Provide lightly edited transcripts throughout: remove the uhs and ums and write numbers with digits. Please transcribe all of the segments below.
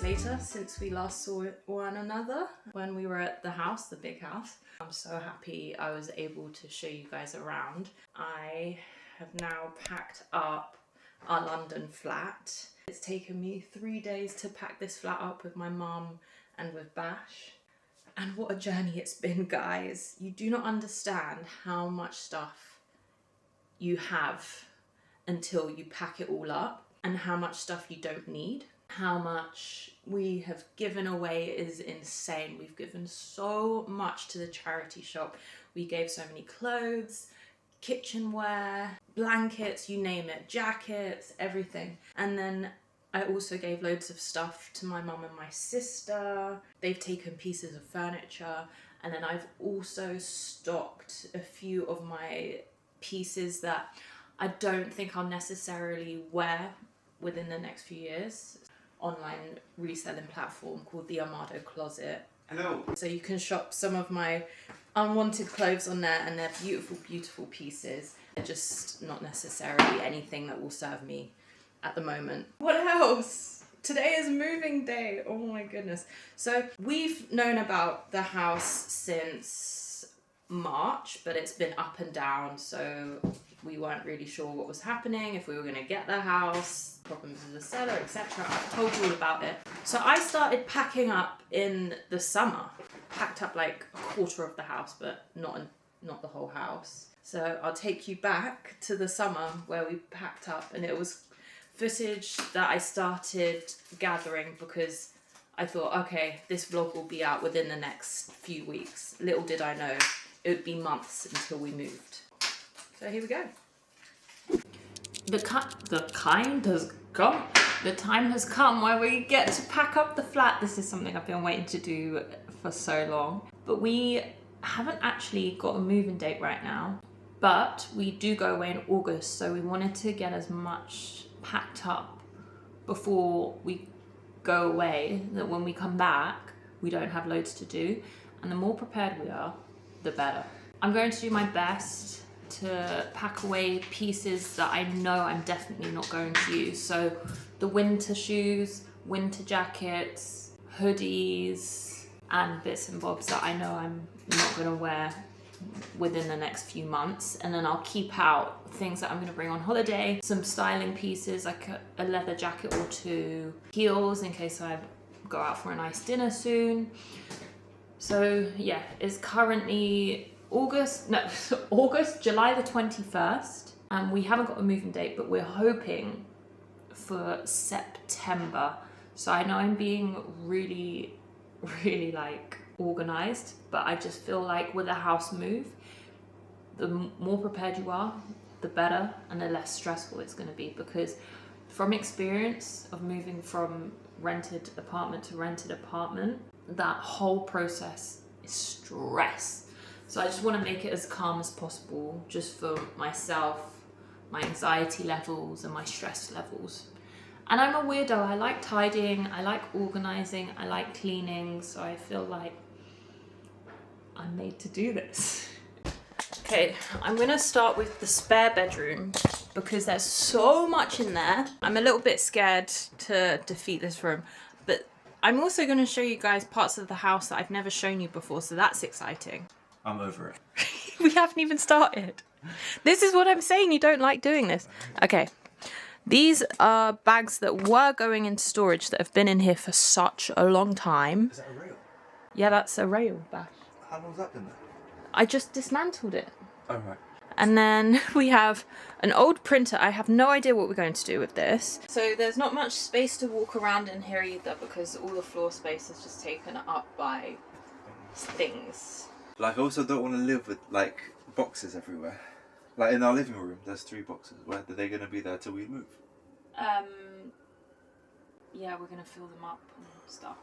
days later since we last saw one another when we were at the house, the big house. I'm so happy I was able to show you guys around. I have now packed up our London flat. It's taken me 3 days to pack this flat up with my mum and with Bash. And what a journey it's been, guys. You do not understand how much stuff you have until you pack it all up, and how much stuff you don't need. How much we have given away is insane. We've given so much to the charity shop. We gave so many clothes, kitchenware, blankets, you name it, jackets, everything. And then I also gave loads of stuff to my mum and my sister. They've taken pieces of furniture. And then I've also stocked a few of my pieces that I don't think I'll necessarily wear within the next few years. Online reselling platform called the Armado Closet. Hello. So you can shop some of my unwanted clothes on there, and they're beautiful, beautiful pieces. They're just not necessarily anything that will serve me at the moment. What else? Today is moving day. Oh my goodness. So we've known about the house since March, but it's been up and down. So we weren't really sure what was happening, if we were going to get the house, problems with the seller, etc. I've told you all about it. So I started packing up in the summer. Packed up like a quarter of the house, but not the whole house. So I'll take you back to the summer where we packed up, and it was footage that I started gathering because I thought, okay, this vlog will be out within the next few weeks. Little did I know it would be months until we moved. So here we go. The time has come where we get to pack up the flat. This is something I've been waiting to do for so long. But we haven't actually got a moving date right now. But we do go away in August, so we wanted to get as much packed up before we go away that when we come back, we don't have loads to do. And the more prepared we are, the better. I'm going to do my best to pack away pieces that I know I'm definitely not going to use. So the winter shoes, winter jackets, hoodies, and bits and bobs that I know I'm not going to wear within the next few months. And then I'll keep out things that I'm going to bring on holiday, some styling pieces like a leather jacket or two, heels in case I go out for a nice dinner soon. So yeah, it's currently July the 21st, and we haven't got a moving date, but we're hoping for September. So I know I'm being really, really like organized, but I just feel like with a house move, the more prepared you are, the better, and the less stressful it's going to be, because from experience of moving from rented apartment to rented apartment, that whole process is stress. So I just want to make it as calm as possible, just for myself, my anxiety levels and my stress levels. And I'm a weirdo. I like tidying, I like organizing, I like cleaning, so I feel like I'm made to do this. Okay, I'm going to start with the spare bedroom because there's so much in there. I'm a little bit scared to defeat this room, but I'm also going to show you guys parts of the house that I've never shown you before, so that's exciting. I'm over it. We haven't even started. This is what I'm saying, you don't like doing this. Okay, these are bags that were going into storage that have been in here for such a long time. Is that a rail? Yeah, that's a rail bag. How long's that been there? I just dismantled it. Oh, right. And then we have an old printer. I have no idea what we're going to do with this. So there's not much space to walk around in here either because all the floor space is just taken up by things. Like, I also don't want to live with, like, boxes everywhere. Like, in our living room, there's 3 boxes. Where are they going to be there till we move? Yeah, we're going to fill them up and stuff.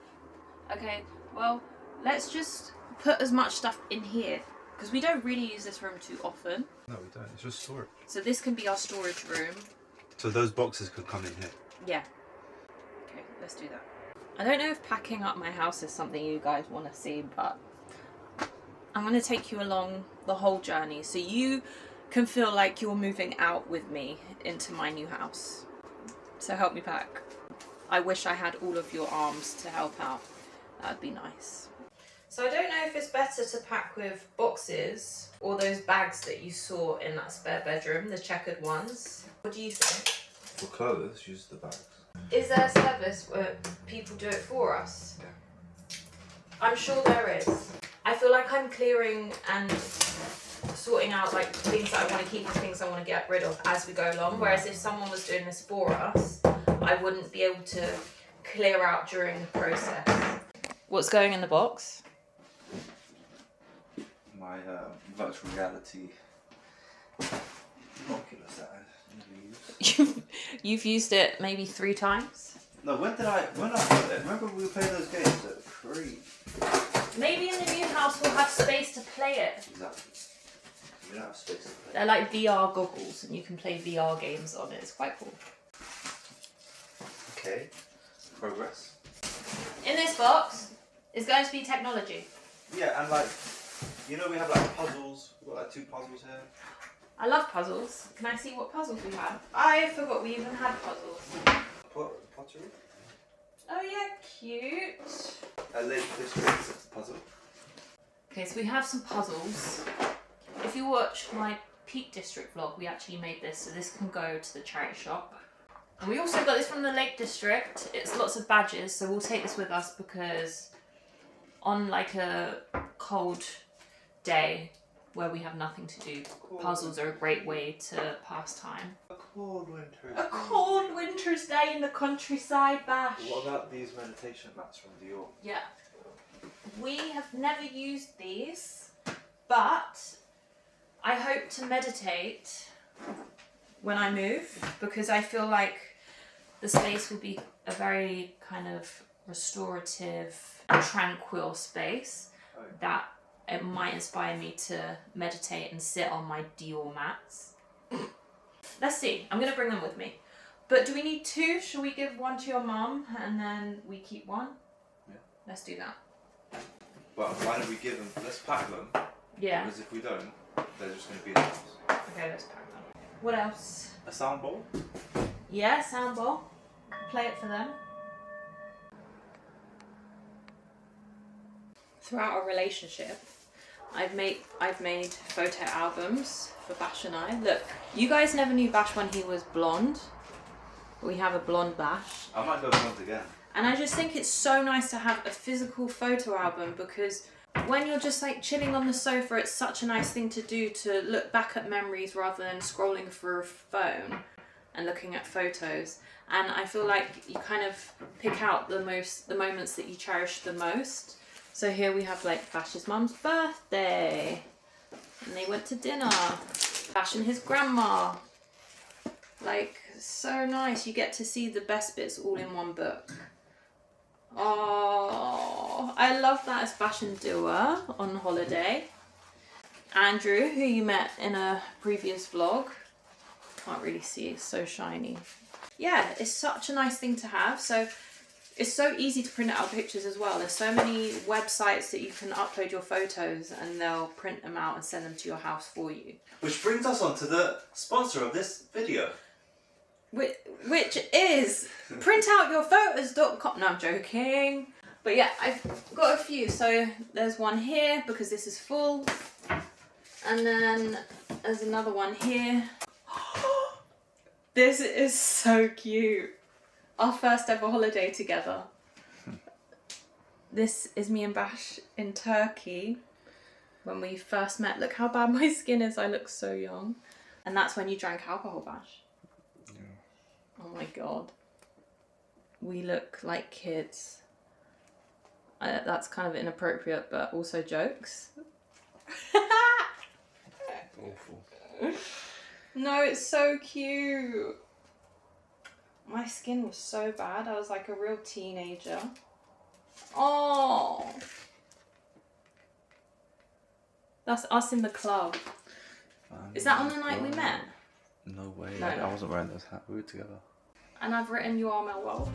Okay, well, let's just put as much stuff in here because we don't really use this room too often. No, we don't. It's just storage. So this can be our storage room. So those boxes could come in here? Yeah. Okay, let's do that. I don't know if packing up my house is something you guys want to see, but I'm going to take you along the whole journey so you can feel like you're moving out with me into my new house. So help me pack. I wish I had all of your arms to help out. That'd be nice. So I don't know if it's better to pack with boxes or those bags that you saw in that spare bedroom, the checkered ones. What do you think? For clothes, use the bags. Is there a service where people do it for us? Yeah. I'm sure there is. I feel like I'm clearing and sorting out like things that I want to keep and things I want to get rid of as we go along. Whereas if someone was doing this for us, I wouldn't be able to clear out during the process. What's going in the box? My virtual reality Oculus that I never use. You've used it maybe 3 times? No, when I got it, remember we were playing those games at 3? Maybe in the new house we'll have space to play it. Exactly. We don't have space to play. They're like VR goggles and you can play VR games on it. It's quite cool. Okay. Progress. In this box is going to be technology. Yeah, and like, you know we have like puzzles. We've got like 2 puzzles here. I love puzzles. Can I see what puzzles we have? I forgot we even had puzzles. Pottery? Oh yeah, cute. A Lake District puzzle. Okay, so we have some puzzles. If you watch my Peak District vlog, we actually made this, so this can go to the charity shop. And we also got this from the Lake District. It's lots of badges, so we'll take this with us because on like a cold day where we have nothing to do, puzzles are a great way to pass time. A cold winter. A cold winter's day in the countryside, Bash. What about these meditation mats from Dior? Yeah. We have never used these, but I hope to meditate when I move because I feel like the space will be a very kind of restorative, tranquil space that it might inspire me to meditate and sit on my Dior mats. Let's see. I'm going to bring them with me. But do we need 2? Shall we give 1 to your mum and then we keep 1? Yeah. Let's do that. Well, why don't we give them, let's pack them. Yeah. Because if we don't, they're just going to be in the house. Okay, let's pack them. What else? A sound bowl? Yeah, sound bowl. Play it for them. Throughout our relationship, I've made photo albums for Bash and I. Look, you guys never knew Bash when he was blonde. We have a blonde Bash. I might go blonde again. And I just think it's so nice to have a physical photo album because when you're just like chilling on the sofa, it's such a nice thing to do to look back at memories rather than scrolling through a phone and looking at photos. And I feel like you kind of pick out the moments that you cherish the most. So here we have like Bash's mum's birthday, and they went to dinner. Bash and his grandma. Like, so nice. You get to see the best bits all in one book. Oh, I love that as Bash and Dua on holiday. Andrew, who you met in a previous vlog. Can't really see, it's so shiny. Yeah, it's such a nice thing to have. So it's so easy to print out pictures as well. There's so many websites that you can upload your photos and they'll print them out and send them to your house for you. Which brings us on to the sponsor of this video. Which is printoutyourphotos.com. No, I'm joking. But yeah, I've got a few. So there's one here because this is full. And then there's another one here. This is so cute. Our first ever holiday together. This is me and Bash in Turkey when we first met. Look how bad my skin is. I look so young. And that's when you drank alcohol, Bash. Yeah. Oh my god. We look like kids. That's kind of inappropriate, but also jokes. Awful. No, it's so cute. My skin was so bad. I was like a real teenager. Oh. That's us in the club. Is that on the night we met? No way. No. I wasn't wearing this hat. We were together. And I've written You Are My World.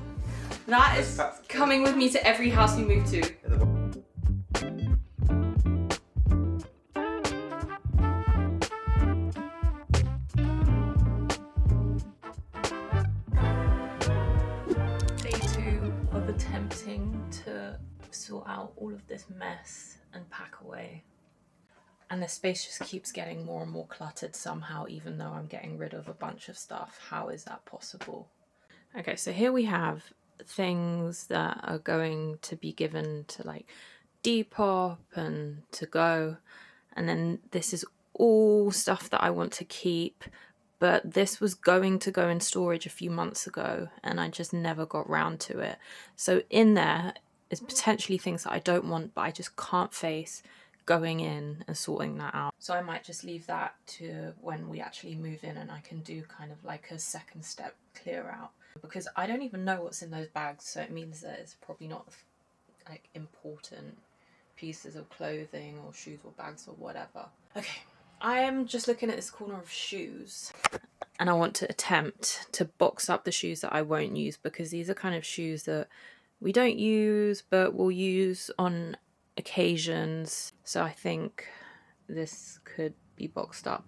That is coming with me to every house we move to. Day attempting to sort out all of this mess and pack away. And the space just keeps getting more and more cluttered somehow, even though I'm getting rid of a bunch of stuff. How is that possible? Okay, so here we have things that are going to be given to like Depop and to go. And then this is all stuff that I want to keep. But this was going to go in storage a few months ago and I just never got round to it. So in there is potentially things that I don't want, but I just can't face going in and sorting that out. So I might just leave that to when we actually move in and I can do kind of like a second step clear out. Because I don't even know what's in those bags, so it means that it's probably not like important pieces of clothing or shoes or bags or whatever. Okay, I am just looking at this corner of shoes and I want to attempt to box up the shoes that I won't use, because these are kind of shoes that we don't use but we'll use on occasions. So I think this could be boxed up,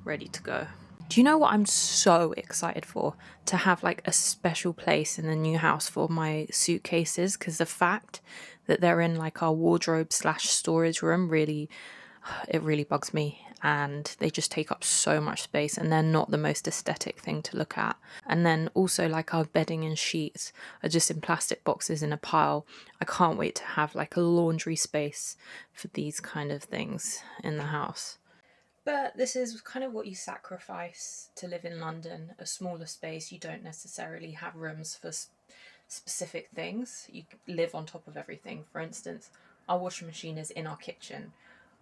ready to go. Do you know what I'm so excited for? To have like a special place in the new house for my suitcases, because the fact that they're in like our wardrobe / storage room really bugs me, and they just take up so much space and they're not the most aesthetic thing to look at. And then also like our bedding and sheets are just in plastic boxes in a pile. I can't wait to have like a laundry space for these kind of things in the house. But this is kind of what you sacrifice to live in London, a smaller space. You don't necessarily have rooms for specific things. You live on top of everything. For instance, our washing machine is in our kitchen,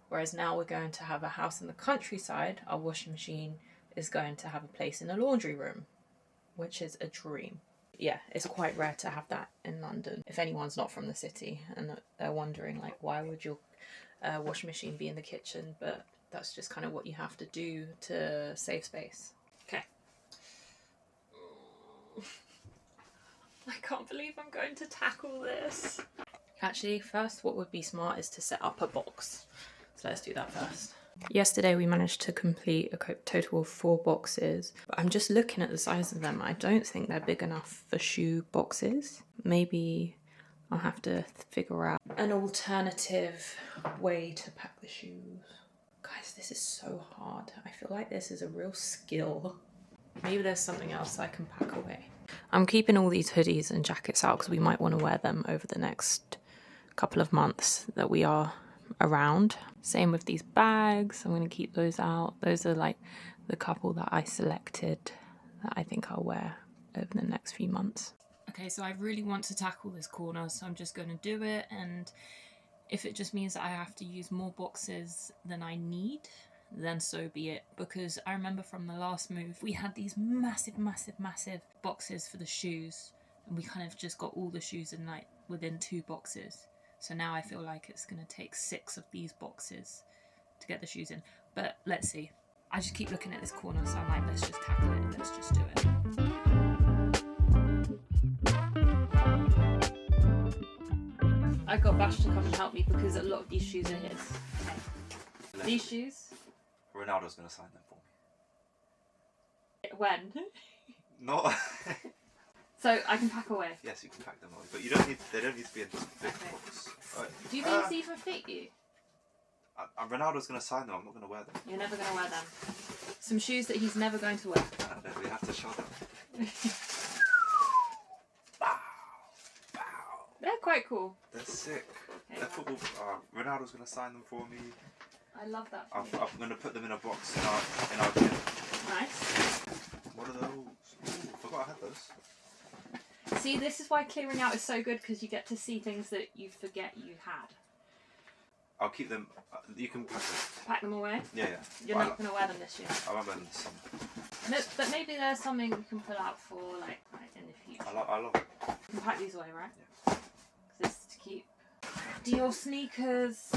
whereas now we're going to have a house in the countryside. Our washing machine is going to have a place in a laundry room, which is a dream. Yeah, it's quite rare to have that in London. If anyone's not from the city and they're wondering like, why would your washing machine be in the kitchen? But that's just kind of what you have to do to save space. Okay. I can't believe I'm going to tackle this. Actually, first what would be smart is to set up a box. So let's do that first. Yesterday we managed to complete a total of 4 boxes, but I'm just looking at the size of them. I don't think they're big enough for shoe boxes. Maybe I'll have to figure out an alternative way to pack the shoes. Guys, this is so hard. I feel like this is a real skill. Maybe there's something else I can pack away. I'm keeping all these hoodies and jackets out because we might want to wear them over the next couple of months that we are around. Same with these bags. I'm going to keep those out. Those are like the couple that I selected that I think I'll wear over the next few months. Okay, so I really want to tackle this corner, so I'm just going to do it. And if it just means that I have to use more boxes than I need, then so be it. Because I remember from the last move, we had these massive boxes for the shoes. And we kind of just got all the shoes in like within 2 boxes. So now I feel like it's going to take 6 of these boxes to get the shoes in. But let's see. I just keep looking at this corner, so I'm like, let's just tackle it. Let's just do it. I got Bash to come and help me because a lot of these shoes are his. These shoes? Ronaldo's going to sign them for me. When? Not. So I can pack away? Yes, you can pack them away, but they don't need to be in this big box. Right. Do you think these even fit you? Ronaldo's going to sign them, I'm not going to wear them. You're never going to wear them. Some shoes that he's never going to wear. No, we have to show them. They're quite cool. They're sick. They're football. Ronaldo's going to sign them for me. I love that. I'm going to put them in a box in our bin. Nice. What are those? Ooh, I forgot I had those. See, this is why clearing out is so good, because you get to see things that you forget you had. I'll keep them. You can pack them. Pack them away? Yeah. You're not going to wear them this year? I won't wear them this summer. But maybe there's something you can pull out for like in the future. I love it. You can pack these away, right? Yeah. This is to keep. Dior sneakers,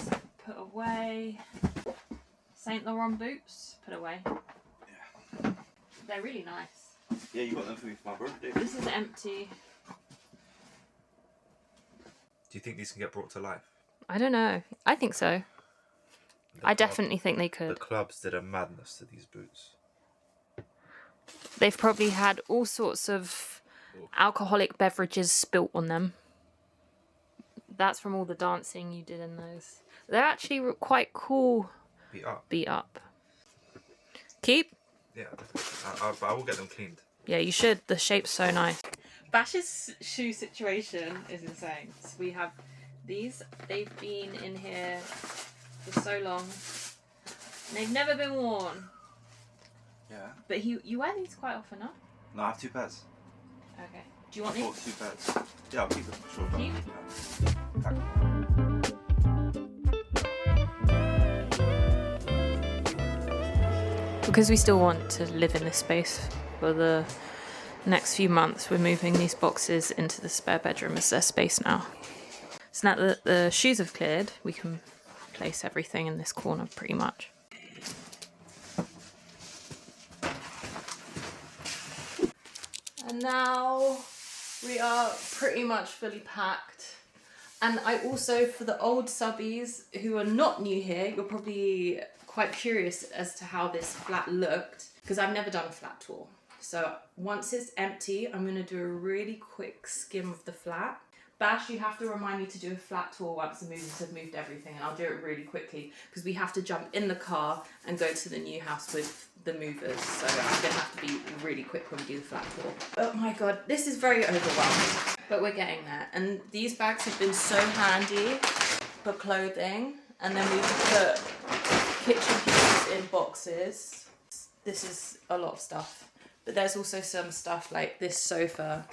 put away. Saint Laurent boots, put away. Yeah. They're really nice. Yeah, you got them for me for my birthday. This is empty. Do you think these can get brought to life? I don't know. I think so. I definitely think they could. The clubs did a madness to these boots. They've probably had all sorts of alcoholic beverages spilt on them. That's from all the dancing you did in those. They're actually quite cool. Beat up. Beat up. Keep? Yeah, but I will get them cleaned. Yeah, you should. The shape's so nice. Bash's shoe situation is insane. So we have these. They've been in here for so long. They've never been worn. Yeah. But you wear these quite often, huh? No, I have 2 pairs. Okay. Do you want I these? bought 2 pairs. Yeah, I'll keep it for sure. Keep? Because we still want to live in this space for the next few months, we're moving these boxes into the spare bedroom as their space now. So now that the shoes have cleared, we can place everything in this corner pretty much. And now we are pretty much fully packed. And I also, for the old subbies who are not new here, you're probably quite curious as to how this flat looked, because I've never done a flat tour. So once it's empty, I'm going to do a really quick skim of the flat. Bash, you have to remind me to do a flat tour once the movers have moved everything, and I'll do it really quickly because we have to jump in the car and go to the new house with the movers. So I'm going to have to be really quick when we do the flat tour. Oh my god, this is very overwhelming, but we're getting there. And these bags have been so handy for clothing, and then we put kitchen pieces in boxes. This is a lot of stuff, but there's also some stuff like this sofa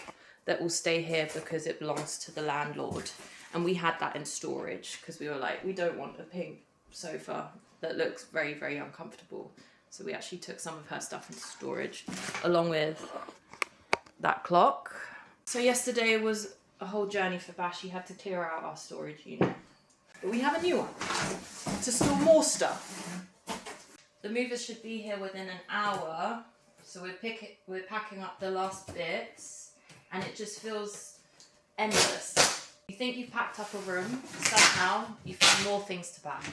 that will stay here because it belongs to the landlord, and we had that in storage because we were like, we don't want a pink sofa that looks very, very uncomfortable. So we actually took some of her stuff into storage along with that clock. So yesterday was a whole journey for Bash. She had to clear out our storage unit, but we have a new one to store more stuff. The movers should be here within an hour, so we're packing up the last bits. And it just feels endless. You think you've packed up a room, somehow you find more things to pack.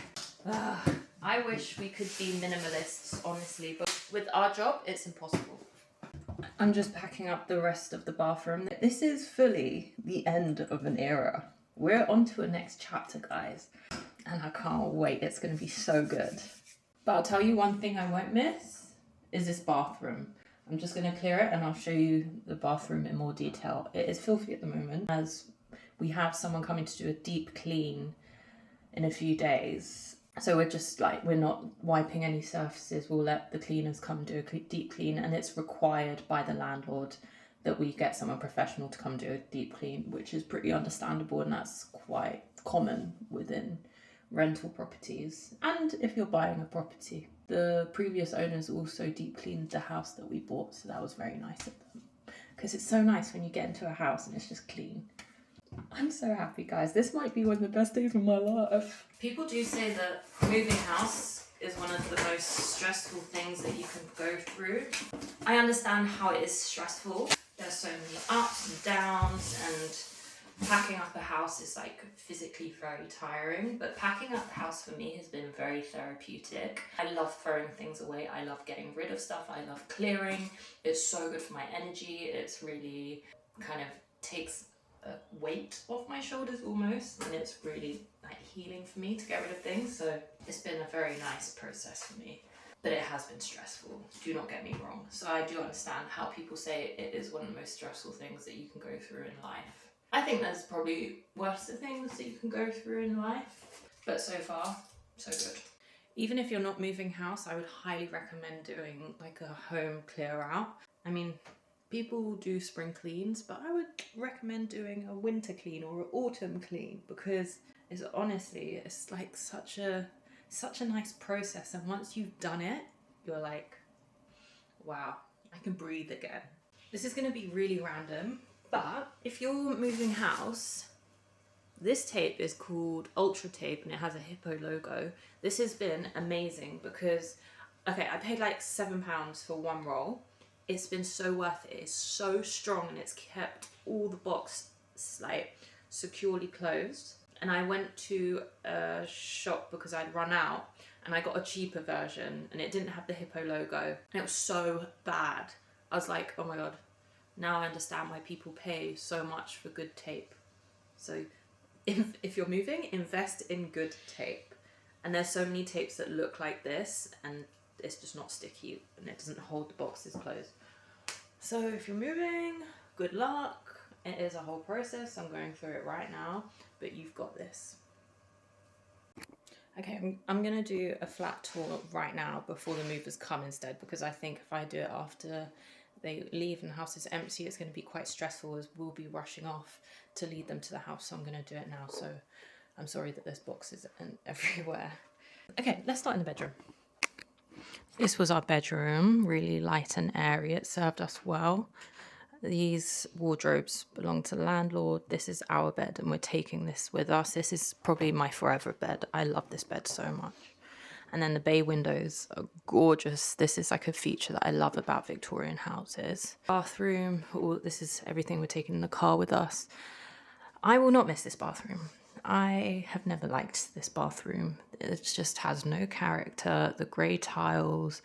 I wish we could be minimalists, honestly, but with our job, it's impossible. I'm just packing up the rest of the bathroom. This is fully the end of an era. We're on to a next chapter, guys. And I can't wait, it's gonna be so good. But I'll tell you one thing I won't miss, is this bathroom. I'm just going to clear it and I'll show you the bathroom in more detail. It is filthy at the moment as we have someone coming to do a deep clean in a few days. So we're just like, we're not wiping any surfaces. We'll let the cleaners come do a deep clean, and it's required by the landlord that we get someone professional to come do a deep clean, which is pretty understandable, and that's quite common within rental properties and if you're buying a property. The previous owners also deep cleaned the house that we bought, so that was very nice of them, because it's so nice when you get into a house and it's just clean. I'm so happy, guys. This might be one of the best days of my life. People do say that moving house is one of the most stressful things that you can go through. I understand how it is stressful. There's so many ups and downs, and packing up a house is like physically very tiring, but packing up a house for me has been very therapeutic. I love throwing things away. I love getting rid of stuff. I love clearing. It's so good for my energy. It's really kind of takes a weight off my shoulders almost, and it's really like healing for me to get rid of things. So it's been a very nice process for me, but it has been stressful. Do not get me wrong. So I do understand how people say it is one of the most stressful things that you can go through in life. I think there's probably worse things that you can go through in life, but so far, so good. Even if you're not moving house, I would highly recommend doing like a home clear out. I mean, people do spring cleans, but I would recommend doing a winter clean or an autumn clean, because it's honestly, it's like such a nice process. And once you've done it, you're like, wow, I can breathe again. This is going to be really random. But if you're moving house, this tape is called Ultra Tape and it has a hippo logo. This has been amazing because, okay, I paid like £7 for one roll. It's been so worth it. It's so strong and it's kept all the box like securely closed. And I went to a shop because I'd run out and I got a cheaper version and it didn't have the hippo logo. And it was so bad. I was like, oh my God. Now I understand why people pay so much for good tape. So if you're moving, invest in good tape. And there's so many tapes that look like this and it's just not sticky and it doesn't hold the boxes closed. So if you're moving, good luck. It is a whole process. I'm going through it right now, but you've got this. Okay, I'm gonna do a flat tour right now before the movers come instead, because I think if I do it after they leave and the house is empty, it's gonna be quite stressful as we'll be rushing off to lead them to the house. So I'm gonna do it now. So I'm sorry that there's boxes everywhere. Okay, let's start in the bedroom. This was our bedroom, really light and airy. It served us well. These wardrobes belong to the landlord. This is our bed and we're taking this with us. This is probably my forever bed. I love this bed so much. And then the bay windows are gorgeous. This is like a feature that I love about Victorian houses. Bathroom, this is everything we're taking in the car with us. I will not miss this bathroom. I have never liked this bathroom. It just has no character. The grey tiles,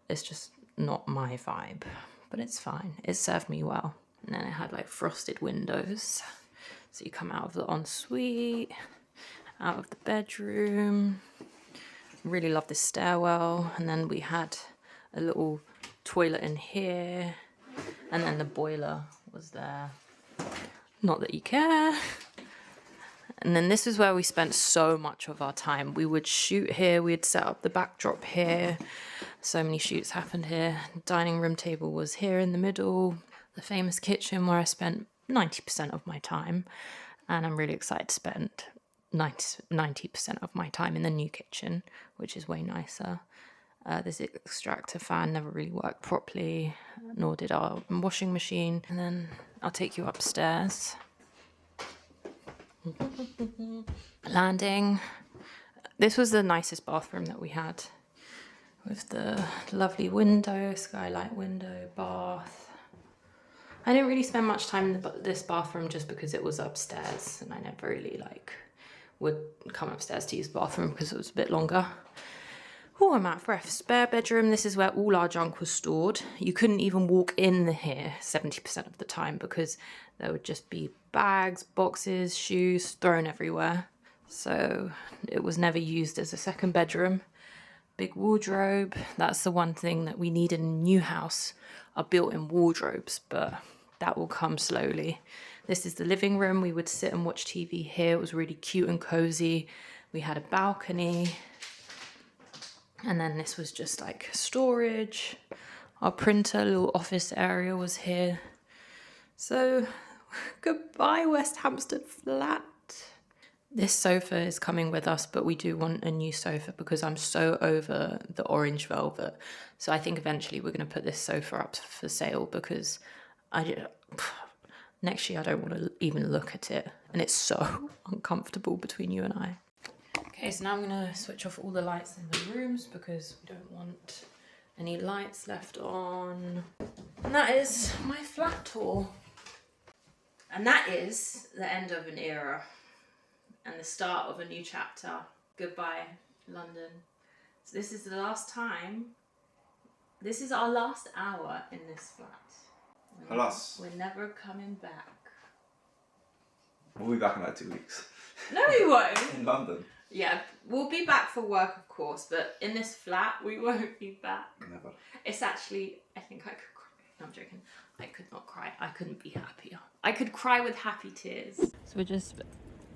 it's just not my vibe. But it's fine. It served me well. And then it had like frosted windows. So you come out of the ensuite, out of the bedroom. Really love this stairwell. And then we had a little toilet in here. And then the boiler was there. Not that you care. And then this is where we spent so much of our time. We would shoot here. We'd set up the backdrop here. So many shoots happened here. The dining room table was here in the middle. The famous kitchen where I spent 90% of my time. And I'm really excited to spend 90% of my time in the new kitchen, which is way nicer. This extractor fan never really worked properly, nor did our washing machine. And then I'll take you upstairs. Landing. This was the nicest bathroom that we had, with the lovely window, skylight window, bath. I didn't really spend much time in this bathroom just because it was upstairs and I never really would come upstairs to use the bathroom because it was a bit longer. Oh, I'm out of breath. Spare bedroom. This is where all our junk was stored. You couldn't even walk in here 70% of the time because there would just be bags, boxes, shoes thrown everywhere. So it was never used as a second bedroom. Big wardrobe. That's the one thing that we need in a new house, are built-in wardrobes, but that will come slowly. This is the living room. We would sit and watch TV here. It was really cute and cozy. We had a balcony. And then this was just like storage. Our printer, little office area was here. So goodbye, West Hampstead flat. This sofa is coming with us, but we do want a new sofa because I'm so over the orange velvet. So I think eventually we're going to put this sofa up for sale because next year I don't want to even look at it. And it's so uncomfortable between you and I. Okay, so now I'm going to switch off all the lights in the rooms because we don't want any lights left on. And that is my flat tour. And that is the end of an era and the start of a new chapter. Goodbye, London. So this is the last time. This is our last hour in this flat. Alas. We're never coming back. We'll be back in like 2 weeks. No, we won't. In London. Yeah, we'll be back for work, of course, but in this flat, we won't be back. Never. It's actually, I think I could cry. No, I'm joking. I could not cry. I couldn't be happier. I could cry with happy tears. So we're just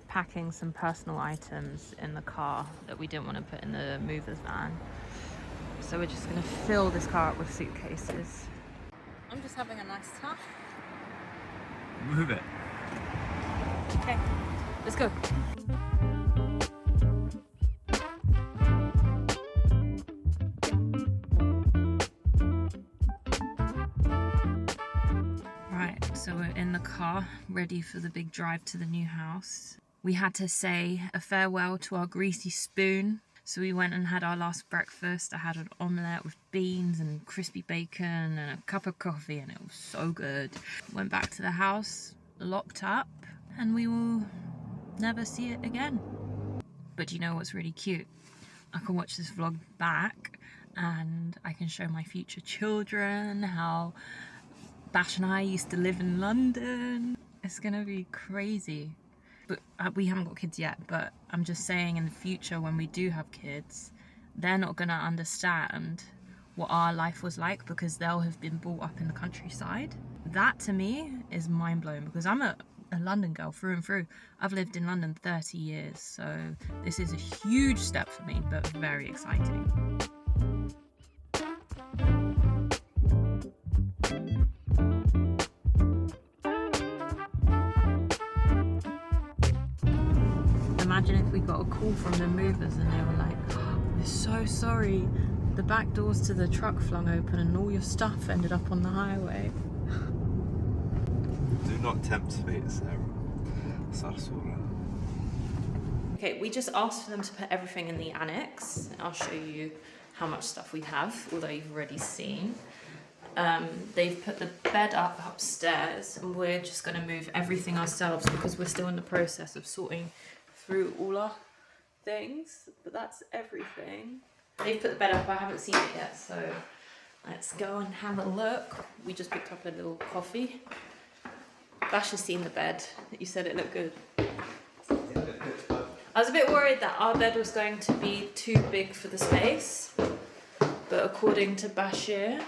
packing some personal items in the car that we didn't want to put in the movers van. So we're just going to fill this car up with suitcases. I'm just having a nice time. Move it. Okay, let's go. So we're in the car, ready for the big drive to the new house. We had to say a farewell to our greasy spoon. So we went and had our last breakfast. I had an omelette with beans and crispy bacon and a cup of coffee, and it was so good. Went back to the house, locked up, and we will never see it again. But you know what's really cute? I can watch this vlog back and I can show my future children how Bash and I used to live in London. It's gonna be crazy. But we haven't got kids yet, but I'm just saying in the future when we do have kids, they're not going to understand what our life was like because they'll have been brought up in the countryside. That to me is mind-blowing because I'm a London girl through and through. I've lived in London 30 years, so this is a huge step for me, but very exciting. Imagine if we got a call from the movers and they were like, oh, we're so sorry, the back doors to the truck flung open and all your stuff ended up on the highway. Do not tempt fate, Sarah. Okay, we just asked for them to put everything in the annex. I'll show you how much stuff we have, although you've already seen. They've put the bed up upstairs and we're just going to move everything ourselves because we're still in the process of sorting through all our things, but that's everything. They've put the bed up, I haven't seen it yet, so let's go and have a look. We just picked up a little coffee. Bash has seen the bed. You said it looked good. I was a bit worried that our bed was going to be too big for the space, but according to Bashir,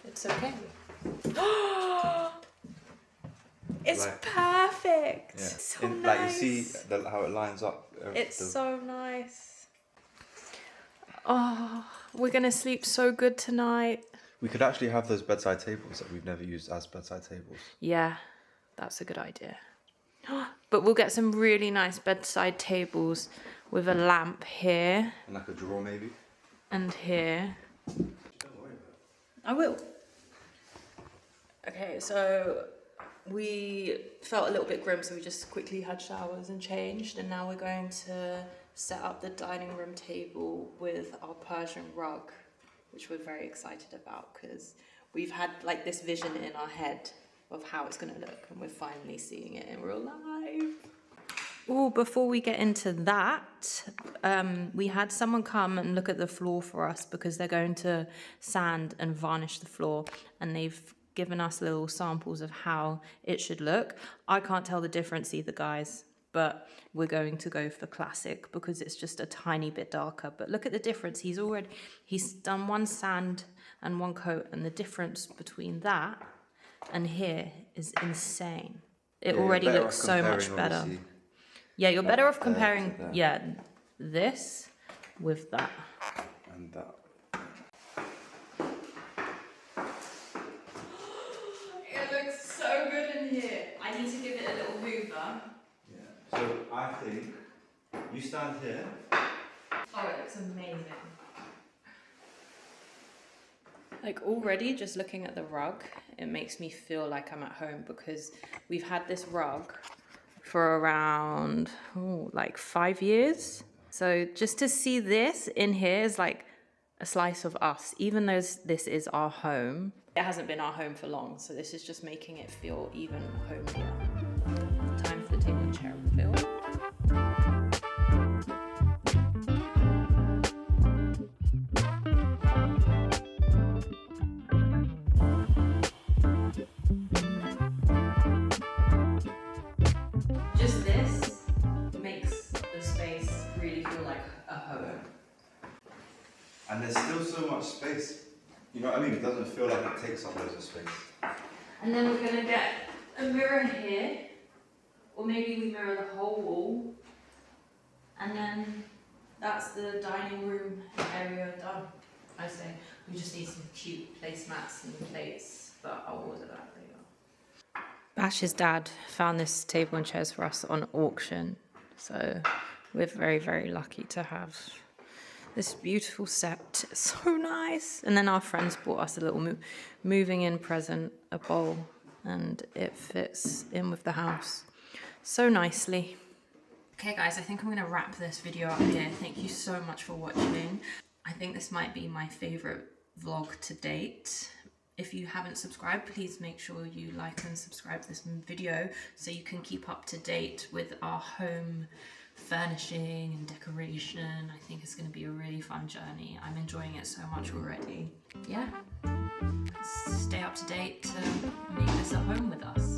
it's okay. It's like, perfect. Yeah. So nice. Like you see how it lines up. It's so nice. Oh, we're gonna sleep so good tonight. We could actually have those bedside tables that we've never used as bedside tables. Yeah, that's a good idea. But we'll get some really nice bedside tables with a lamp here. And like a drawer maybe. And here. Don't worry about it. I will. Okay, so we felt a little bit grim, so we just quickly had showers and changed, and now we're going to set up the dining room table with our Persian rug, which we're very excited about because we've had like this vision in our head of how it's going to look, and we're finally seeing it in real life. Oh, before we get into that, we had someone come and look at the floor for us because they're going to sand and varnish the floor, and they've given us little samples of how it should look. I can't tell the difference either, guys, but we're going to go for classic because it's just a tiny bit darker. But look at the difference. He's done one sand and one coat, and the difference between that and here is insane. It already looks so much better. Obviously. Yeah, you're better off comparing this with that. And that. It looks so good in here. I need to give it a little hoover. Yeah. So I think you stand here. Oh, it looks amazing. Like already just looking at the rug, it makes me feel like I'm at home because we've had this rug for around like 5 years. So just to see this in here is like a slice of us, even though this is our home. It hasn't been our home for long, so this is just making it feel even homelier. Time for the table and chair reveal. Just this makes the space really feel like a home. And there's still so much space. You know what I mean? It doesn't feel like it takes up loads of space. And then we're going to get a mirror here, or maybe we mirror the whole wall. And then that's the dining room area done, I say. We just need some cute placemats and plates, but I'll order that later. Bash's dad found this table and chairs for us on auction, so we're very, very lucky to have this beautiful set. It's so nice. And then our friends bought us a little moving in present, a bowl, and it fits in with the house so nicely. Okay guys, I think I'm going to wrap this video up here. Thank you so much for watching. I think this might be my favourite vlog to date. If you haven't subscribed, please make sure you like and subscribe to this video so you can keep up to date with our home furnishing and decoration. I think it's going to be a really fun journey. I'm enjoying it so much already. Yeah, stay up to date to make this a home with us.